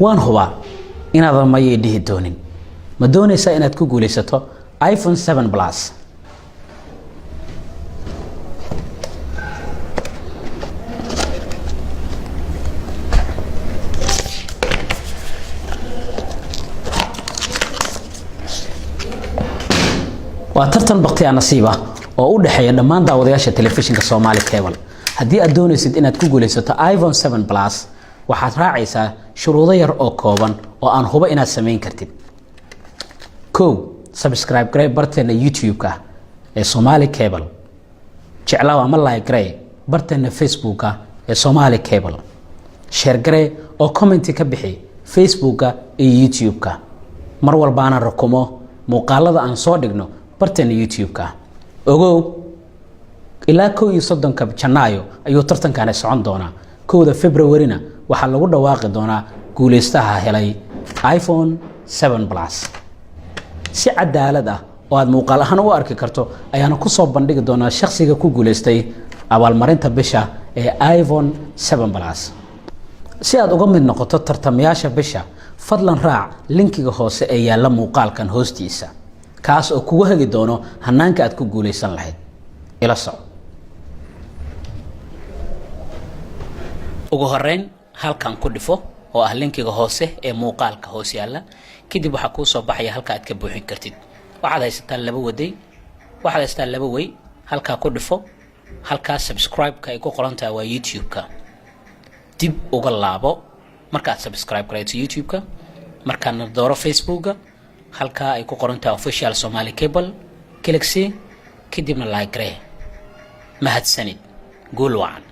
waan hubaa inaadan mayay dhihi doonin ma doonaysaa inaad ku guulaysato iPhone 7 Plus waa tartan baqti nasiiba oo u dhaxeeya dhammaan daawadayaasha telefishinka Somali Cable haddii aad doonaysid inaad ku guulaysato iPhone 7 Plus waxaad raacaysaa shuruudo yar oo kooban oo aan hubo inaad sameyn kartid subscribe garee barteena YouTube-ka ee Somali Cable jeclaa ama like garee barteena Facebook-ka ee Somali Cable share garee oo comment ka bixi Facebook-ka iyo YouTube-ka mar walba aan rakumo muuqaalada aan soo dhigno barteena YouTube-ka ogow ilaa 31 Janaayo ayuu tartankan socon doonaa 1 February-na waxaa lagu dhawaaqi doonaa guulaystaha helay iPhone 7 Plus si cadaalad ah oo aad muuqaal ahaan u arki karto ayaana ku soo bandhigi doonaa shakhsiga ku guulaystay abaalmarinta bisha ee iPhone 7 Plus si aad uga mid noqoto tartamayaasha bisha fadlan raac linkiga hoose ee yaala muuqaalkan hoostiisa kaas oo kugu hagi doono hanaanka aad ku guulaysan lahayd ila soco ugu horeyn halkan ku dhifo oo ah linkiga hoose ee muuqaalka hoos yaala kadib waxa ku soo baxaya halka aad ka buuxin kartid waxaad haysataa laba way halka ku dhifo halka subscribe-ka ay ku qoran tahay waa YouTube-ka dib uga laabo marka aad subscribe garayso YouTube-ka markaana dooro Facebook-ka halka ay ku qoran tahay official Somali Cable click kadibna like garee mahadsanid guul wacan